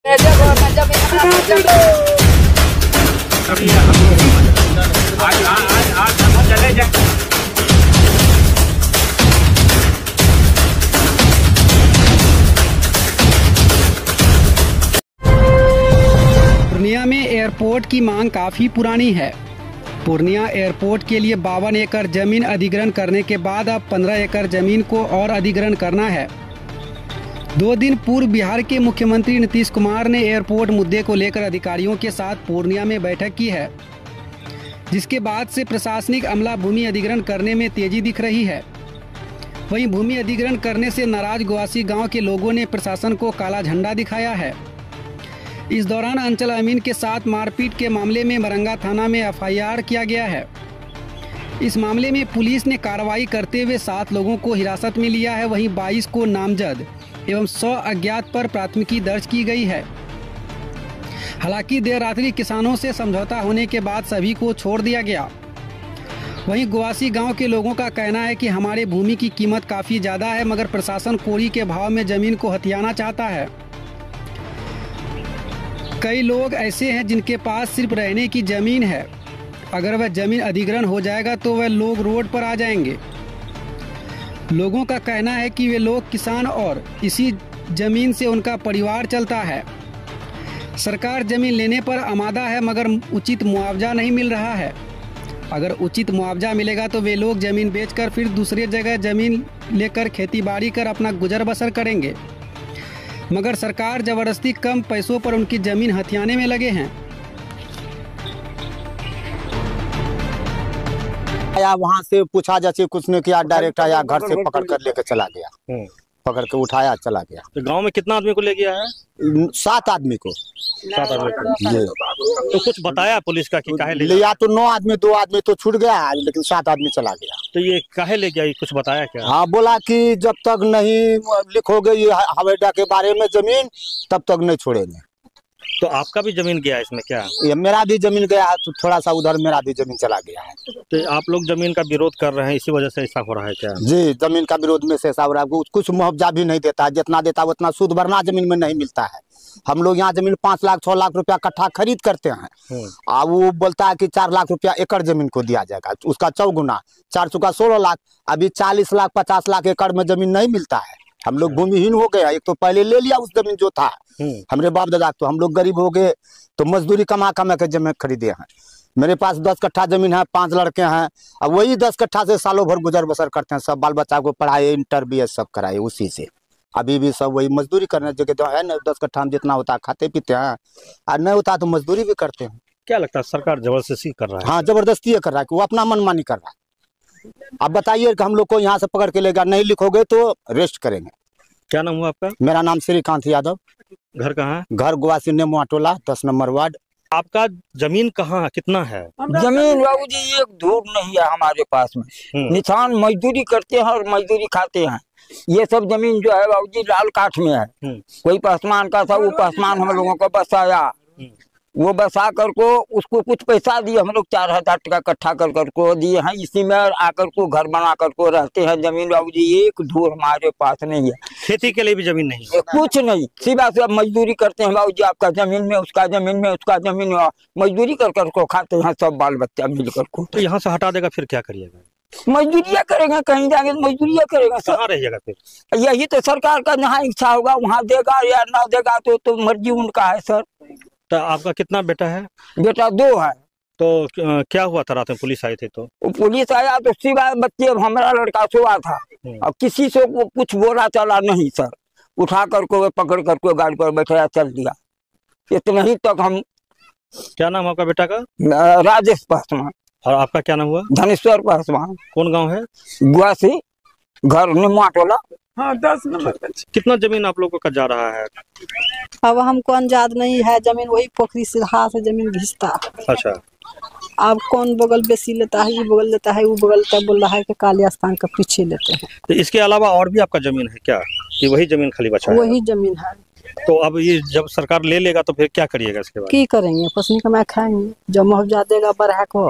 पूर्णिया में एयरपोर्ट की मांग काफी पुरानी है। पूर्णिया एयरपोर्ट के लिए 52 एकड़ जमीन अधिग्रहण करने के बाद अब 15 एकड़ जमीन को और अधिग्रहण करना है। 2 दिन पूर्व बिहार के मुख्यमंत्री नीतीश कुमार ने एयरपोर्ट मुद्दे को लेकर अधिकारियों के साथ पूर्णिया में बैठक की है, जिसके बाद से प्रशासनिक अमला भूमि अधिग्रहण करने में तेजी दिख रही है। वहीं भूमि अधिग्रहण करने से नाराज गोवासी गांव के लोगों ने प्रशासन को काला झंडा दिखाया है। इस दौरान अंचल अमीन के साथ मारपीट के मामले में मरंगा थाना में एफआईआर किया गया है। इस मामले में पुलिस ने कार्रवाई करते हुए 7 लोगों को हिरासत में लिया है। वहीं 22 को नामजद एवं 100 अज्ञात पर प्राथमिकी दर्ज की गई है। हालांकि देर रात्रि किसानों से समझौता होने के बाद सभी को छोड़ दिया गया। वहीं गोवासी गांव के लोगों का कहना है कि हमारे भूमि की कीमत काफ़ी ज़्यादा है, मगर प्रशासन कोड़ी के भाव में ज़मीन को हथियाना चाहता है। कई लोग ऐसे हैं जिनके पास सिर्फ रहने की ज़मीन है। अगर वह ज़मीन अधिग्रहण हो जाएगा तो वह लोग रोड पर आ जाएंगे। लोगों का कहना है कि वे लोग किसान और इसी ज़मीन से उनका परिवार चलता है। सरकार ज़मीन लेने पर आमादा है, मगर उचित मुआवजा नहीं मिल रहा है। अगर उचित मुआवजा मिलेगा तो वे लोग ज़मीन बेचकर फिर दूसरी जगह ज़मीन लेकर खेतीबाड़ी कर अपना गुजर बसर करेंगे, मगर सरकार जबरदस्ती कम पैसों पर उनकी ज़मीन हथियाने में लगे हैं। या वहाँ से पूछा जैसे कुछ ने किया, डायरेक्ट आया घर से पकड़ कर लेके चला गया, पकड़ के उठाया चला गया। तो गांव में कितना आदमी को ले गया है? 7 आदमी को। 7 आदमी को। तो कुछ बताया पुलिस का कि काहे ले लिया? तो 9 आदमी, 2 आदमी तो छूट गया, लेकिन 7 आदमी चला गया। तो ये काहे ले गया, ये कुछ बताया क्या? हाँ, बोला कि जब तक नहीं लिखोगे ये हवाई अड्डा के बारे में जमीन, तब तक नहीं छोड़ेंगे। तो आपका भी जमीन गया इसमें क्या? ये मेरा भी जमीन गया है, तो थोड़ा सा उधर मेरा भी जमीन चला गया है। तो आप लोग जमीन का विरोध कर रहे हैं, इसी वजह से ऐसा हो रहा है क्या? जी, जमीन का विरोध में से ऐसा हो रहा है। कुछ मुआवजा भी नहीं देता, जितना देता उतना सूद भरना जमीन में नहीं मिलता है। हम लोग यहाँ जमीन 5 लाख 6 लाख रुपया कट्ठा खरीद करते हैं, और वो बोलता है कि 4 लाख रुपया एकड़ जमीन को दिया जाएगा। उसका 4 गुना, 4 चुका 16 लाख। अभी 40 लाख 50 लाख एकड़ में जमीन नहीं मिलता है। हम लोग भूमिहीन हो गए। एक तो पहले ले लिया उस जमीन जो था हमारे बाप दादा, तो हम लोग गरीब हो गए, तो मजदूरी कमा कमा के जमीन खरीदे हैं। मेरे पास 10 कट्ठा जमीन है, 5 लड़के हैं, अब वही 10 कट्ठा से सालों भर गुजर बसर करते हैं। सब बाल बच्चा को पढ़ाए, इंटर BS सब कराए उसी से। अभी भी सब वही मजदूरी करने जगह तो है ना, 10 कट्ठा में जितना होता है खाते पीते हैं, और नहीं होता तो मजदूरी भी करते हैं। क्या लगता है सरकार जबरदस्ती कर रहा है? हाँ, जबरदस्ती कर रहा है कि वो अपना मनमानी कर रहा है। अब बताइए कि हम लोग को यहाँ से पकड़ के लेगा, नहीं लिखोगे तो रेस्ट करेंगे। क्या नाम हुआ आपका? मेरा नाम श्रीकांत यादव। घर कहाँ है? घर गोवासी नेमुआ टोला, 10 नंबर वार्ड। आपका जमीन कहाँ है, कितना है? जमीन बाबू जी एक धूर नहीं है हमारे पास में। निशान मजदूरी करते हैं और मजदूरी खाते हैं। ये सब जमीन जो है बाबू जी लाल काठ में है। कोई पसमान का था, वो पसमान हम लोगों को बसाया, वो बसा कर को उसको कुछ पैसा दिए, हम लोग 4000 टका इकट्ठा कर को दिए हैं। इसी में आकर को घर बना कर को रहते हैं। जमीन बाबू जी एक धूर हमारे पास नहीं है। खेती के लिए भी जमीन नहीं है? कुछ नहीं, सिवा से मजदूरी करते हैं बाबू जी। आपका जमीन में, उसका जमीन में, उसका जमीन में, मजदूरी कर को खाते हैं सब बाल बच्चा मिलकर को। तो यहाँ से हटा देगा फिर क्या करिएगा? मजदूरियाँ करेंगे, कहीं जाएंगे मजदूरियाँ करेगा। कहाँ रहिएगा फिर? यही तो सरकार का जहाँ इच्छा होगा वहाँ देगा, या ना देगा तो मर्जी उनका है सर। तो आपका कितना बेटा है? बेटा 2 है। तो क्या हुआ था रात में पुलिस आई थी? तो पुलिस आया तो सिवाय बच्चे, हमारा लड़का सोया था और किसी से कुछ बोला चला नहीं सर। उठा करके पकड़ करके गाड़ी पर बैठाया, चल दिया। इतना ही तक हम। क्या नाम आपका बेटा का? राजेश पासवान। और आपका क्या नाम हुआ? धनेश्वर पासवान। कौन गांव है? गुआसी, घर नेमुआ टोला। हाँ, 10 नंबर। कितना जमीन आप लोगों का जा रहा है? अब हमको अंजाद नहीं है। जमीन वही पोखरी से हाथ से जमीन घिसता। अच्छा। अब कौन बगल बेसी लेता है, ये बगल लेता है, वो बगल लेता है, बोल रहा है कि काली स्थान का पीछे लेते हैं। तो इसके अलावा और भी आपका जमीन है क्या, कि वही जमीन खाली बचा है? वही जमीन है। तो अब ये जब सरकार ले लेगा तो फिर क्या करिएगा इसके बाद? की करेंगे, पसनी कमाए खाएंगे। जब मुआवजा देगा बढ़ा को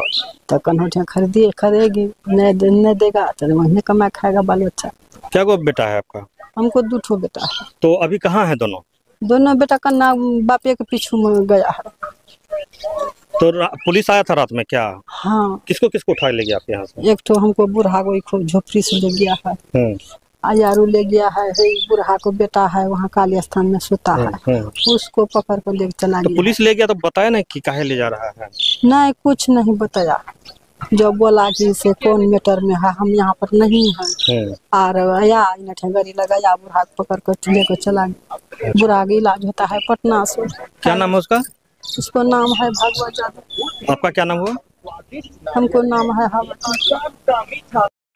तो कन्हौटियाँ खरीदेगी, नहीं देगा तो वही कमाए खाएगा बाल बच्चा। क्या गो बेटा है आपका? हमको 2 ठो बेटा है। तो अभी कहाँ है दोनों? दोनों बेटा का नाम बापे के पीछू में गया है। तो पुलिस आया था रात में क्या? हाँ। किसको किसको उठा ले गया आपके यहाँ से? एक तो हमको बूढ़ा को खूब झोपड़ी से ले गया है, आयारू ले गया है, बूढ़ा को बेटा है वहाँ काली स्थान में सोता है, उसको पकड़ कर ले चला गया। पुलिस ले गया तो बताया नहीं कि काहे ले जा रहा है? नहीं, कुछ नहीं बताया। जो बोला कि इसे कौन मैटर में है, हम यहाँ पर नहीं है, और आया गाड़ी लगाया, बूढ़ा को पकड़ कर लेकर चला गया। बूढ़ा का इलाज होता है पटना से। क्या नाम है उसका? उसको नाम है भागवत यादव। आपका क्या नाम हुआ? हमको नाम है हम लोग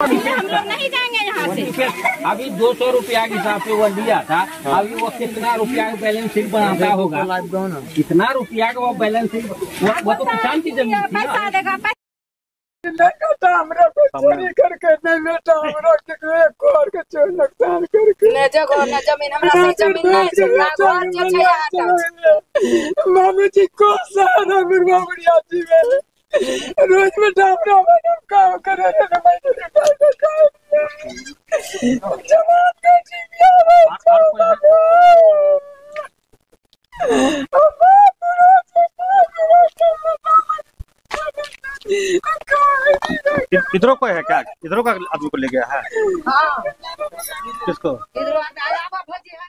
नहीं जाएंगे यहाँ से। अभी 200 रुपया के हिसाब से वो लिया था, अभी वो कितना रुपया का बैलेंस शीट बनाता होगा, कितना रुपया का वो बैलेंस शीट, वो तो किसान की जमीन थी ना। हमरा को चोरी करके नहीं बेटा, हमरा के कोर के चोर नुकसान करके ने जगह ने जमीन हमरा से जमीन नहीं छै, घर जे छै यहाँ बाबूजी को सारा मेरे बाबूजी आती है रोज बेटा हमरा काम करे ना, मैं जवान का जीविया इधरों को है क्या? इधरों का आदमी को ले गया है? हाँ। किसको? इधरों आया बाबूजी है।